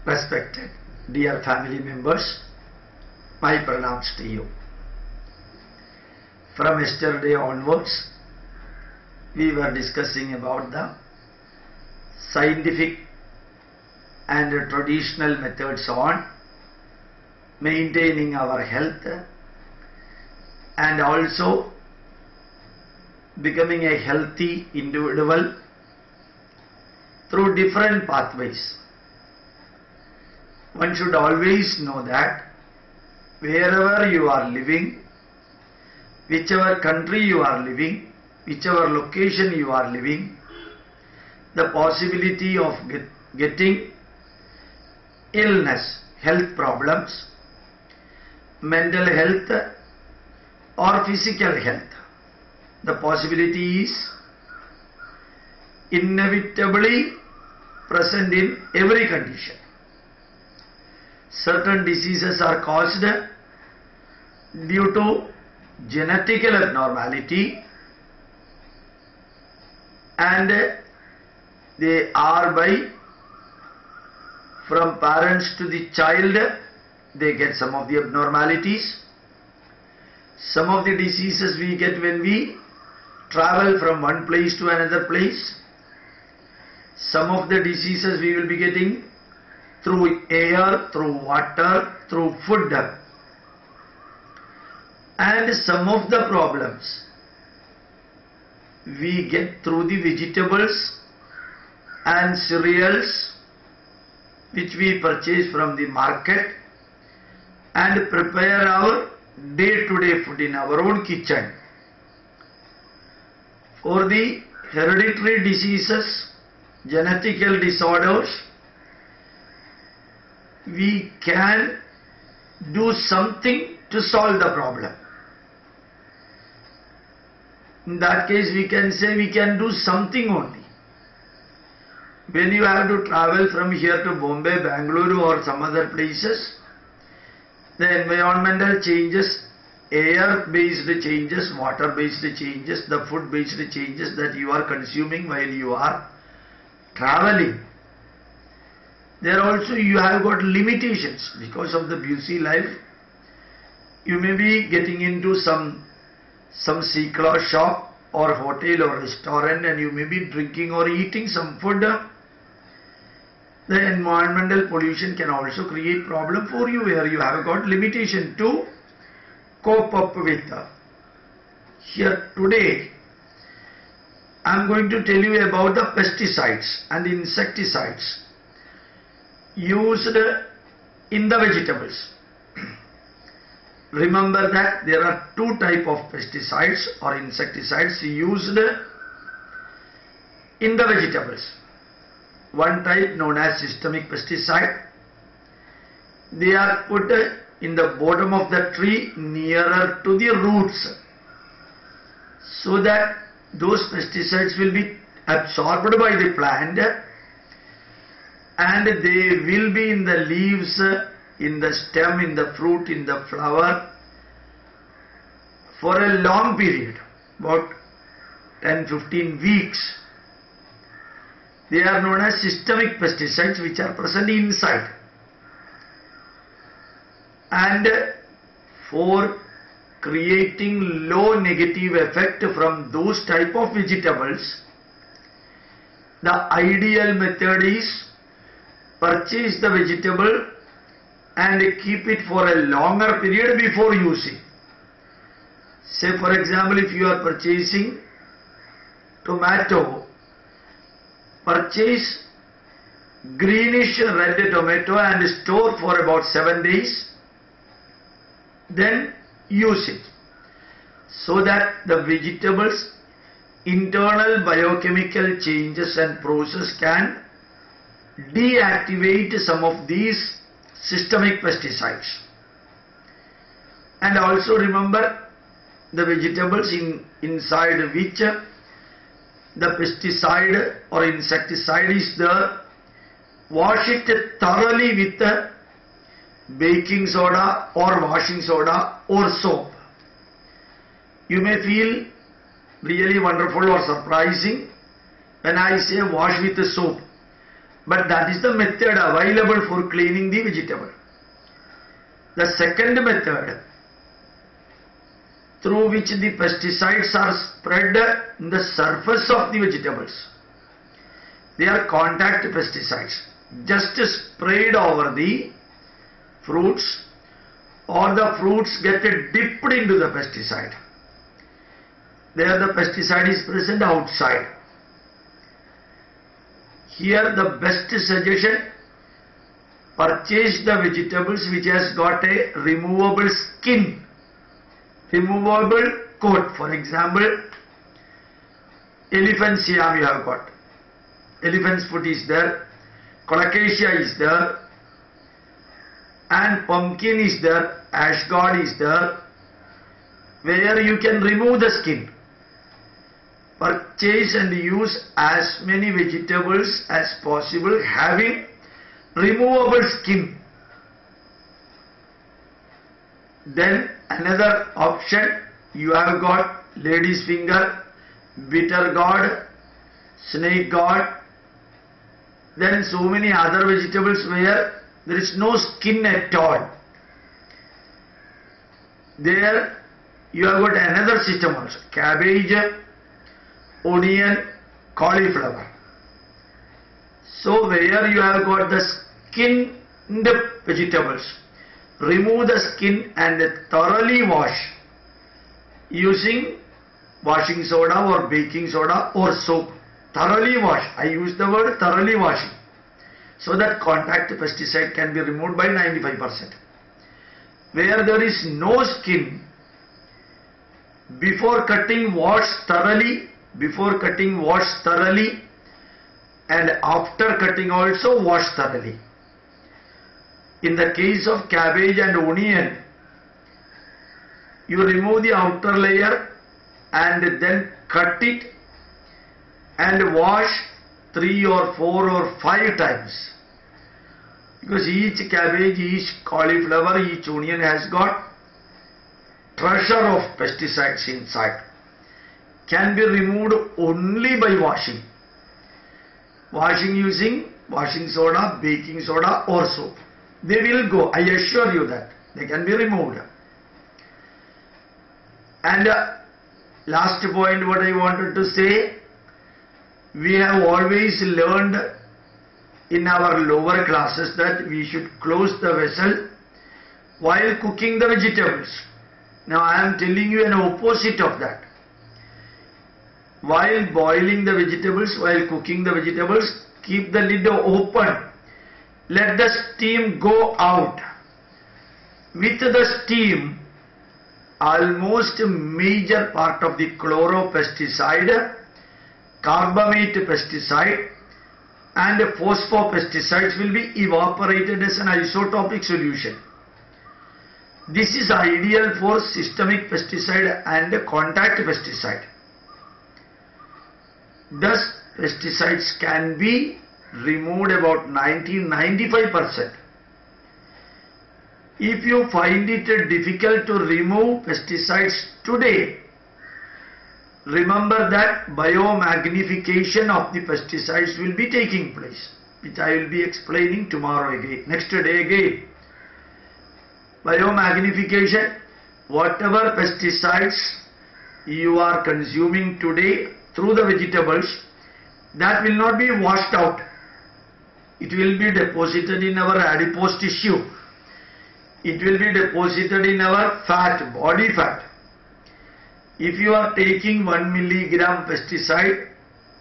Respected dear family members, my pranams to you. From yesterday onwards, we were discussing about the scientific and traditional methods on maintaining our health and also becoming a healthy individual through different pathways. One should always know that wherever you are living, whichever country you are living, whichever location you are living, the possibility of getting illness, health problems, mental health or physical health, the possibility is inevitably present in every condition. Certain diseases are caused due to genetical abnormality and they are from parents to the child, they get some of the abnormalities. Some of the diseases we get when we travel from one place to another place. Some of the diseases we will be getting through air, through water, through food. And some of the problems we get through the vegetables and cereals which we purchase from the market and prepare our day-to-day food in our own kitchen. For the hereditary diseases, genetical disorders, we can do something to solve the problem. In that case, we can say we can do something only. When you have to travel from here to Bombay, Bengaluru or some other places, the environmental changes, air-based changes, water-based changes, the food-based changes that you are consuming while you are traveling. There also you have got limitations because of the busy life. You may be getting into some C-class shop or hotel or restaurant and you may be drinking or eating some food. The environmental pollution can also create problem for you where you have got limitation to cope up with. Here today I am going to tell you about the pesticides and insecticides used in the vegetables. Remember that there are two types of pesticides or insecticides used in the vegetables. One type known as systemic pesticide. They are put in the bottom of the tree nearer to the roots so that those pesticides will be absorbed by the plant and they will be in the leaves, in the stem, in the fruit, in the flower for a long period, about 10-15 weeks. They are known as systemic pesticides which are present inside. And for creating low negative effect from those type of vegetables, the ideal method is purchase the vegetable and keep it for a longer period before using. Say for example, if you are purchasing tomato, purchase greenish red tomato and store for about 7 days, then use it so that the vegetables internal biochemical changes and process can deactivate some of these systemic pesticides. And also remember the vegetables inside which the pesticide or insecticide is there, wash it thoroughly with baking soda or washing soda or soap. You may feel really wonderful or surprising when I say wash with soap. But that is the method available for cleaning the vegetable. The second method, through which the pesticides are spread in the surface of the vegetables, they are contact pesticides, just sprayed over the fruits, or the fruits get dipped into the pesticide. There the pesticide is present outside. Here the best suggestion, purchase the vegetables which has got a removable skin, removable coat. For example, elephant siam you have got, elephant's foot is there, colocasia is there, and pumpkin is there, ash gourd is there, where you can remove the skin. Purchase and use as many vegetables as possible having removable skin. Then another option, you have got lady's finger, bitter gourd, snake gourd, then so many other vegetables where there is no skin at all. There you have got another system also, cabbage, onion, cauliflower. So where you have got the skinned vegetables, remove the skin and thoroughly wash using washing soda or baking soda or soap. Thoroughly wash. I use the word thoroughly washing, so that contact pesticide can be removed by 95%. Where there is no skin, before cutting wash thoroughly, and after cutting also wash thoroughly. In the case of cabbage and onion, you remove the outer layer and then cut it and wash 3 or 4 or 5 times. Because each cabbage, each cauliflower, each onion has got treasure of pesticides inside. Can be removed only by washing. Washing using washing soda, baking soda or soap. They will go, I assure you that. They can be removed. And last point what I wanted to say, we have always learned in our lower classes that we should close the vessel while cooking the vegetables. Now I am telling you an opposite of that. While boiling the vegetables, while cooking the vegetables, keep the lid open. Let the steam go out. With the steam, almost major part of the chloropesticide, carbamate pesticide and phosphopesticides will be evaporated as an isotopic solution. This is ideal for systemic pesticide and contact pesticide. Thus, pesticides can be removed about 90-95%. If you find it difficult to remove pesticides today, remember that biomagnification of the pesticides will be taking place, which I will be explaining tomorrow again, next day again. Biomagnification, whatever pesticides you are consuming today through the vegetables, that will not be washed out. It will be deposited in our adipose tissue. It will be deposited in our fat, body fat. If you are taking 1 milligram pesticide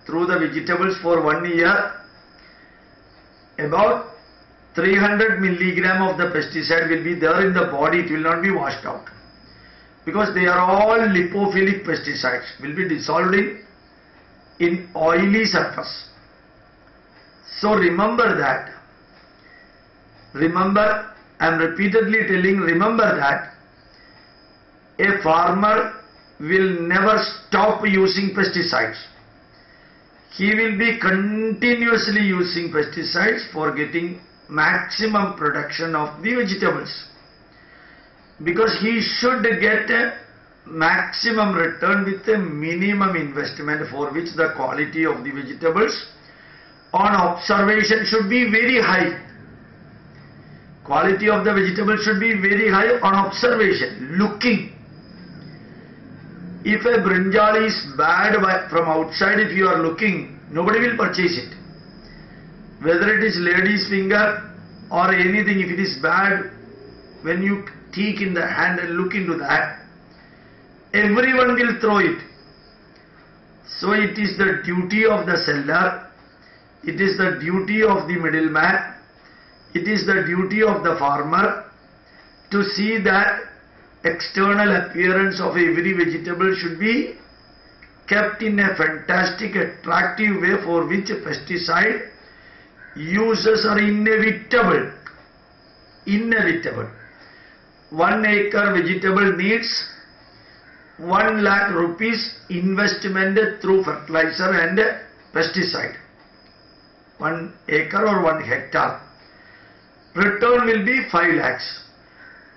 through the vegetables for 1 year, about 300 milligram of the pesticide will be there in the body. It will not be washed out, because they are all lipophilic pesticides, will be dissolved in oily surface. So remember that. Remember, I am repeatedly telling, remember that a farmer will never stop using pesticides. He will be continuously using pesticides for getting maximum production of the vegetables, because he should get a maximum return with a minimum investment, for which the quality of the vegetables on observation should be very high. Quality of the vegetable should be very high on observation, looking. If a brinjal is bad from outside, if you are looking, nobody will purchase it. Whether it is lady's finger or anything, if it is bad, when you take in the hand and look into that, everyone will throw it. So it is the duty of the seller, it is the duty of the middleman, it is the duty of the farmer to see that external appearance of every vegetable should be kept in a fantastic, attractive way, for which pesticide uses are inevitable. Inevitable. 1 acre vegetable needs 1 lakh rupees investment through fertilizer and pesticide. 1 acre or 1 hectare. Return will be 5 lakhs.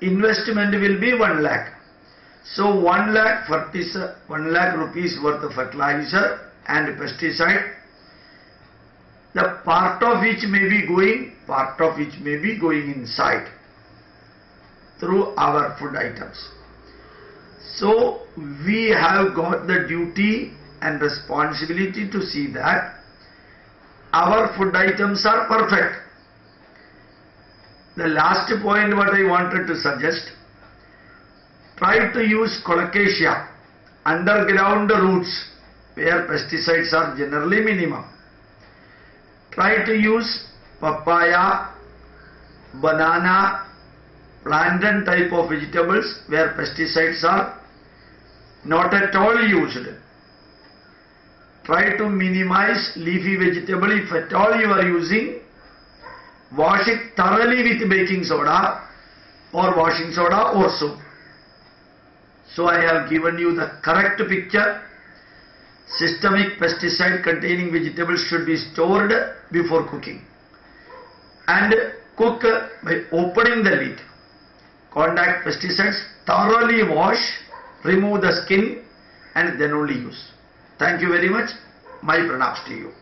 Investment will be 1 lakh. So 1 lakh rupees worth of fertilizer and pesticide, the part of which may be going inside through our food items. So we have got the duty and responsibility to see that our food items are perfect. The last point what I wanted to suggest, try to use colocasia, underground roots, where pesticides are generally minimum. Try to use papaya, banana, plantain type of vegetables where pesticides are not at all used. Try to minimize leafy vegetable. If at all you are using, wash it thoroughly with baking soda or washing soda or soap. So I have given you the correct picture. Systemic pesticide containing vegetables should be stored before cooking, and cook by opening the lid. Contact pesticides, thoroughly wash, remove the skin and then only use. Thank you very much. My pranams to you.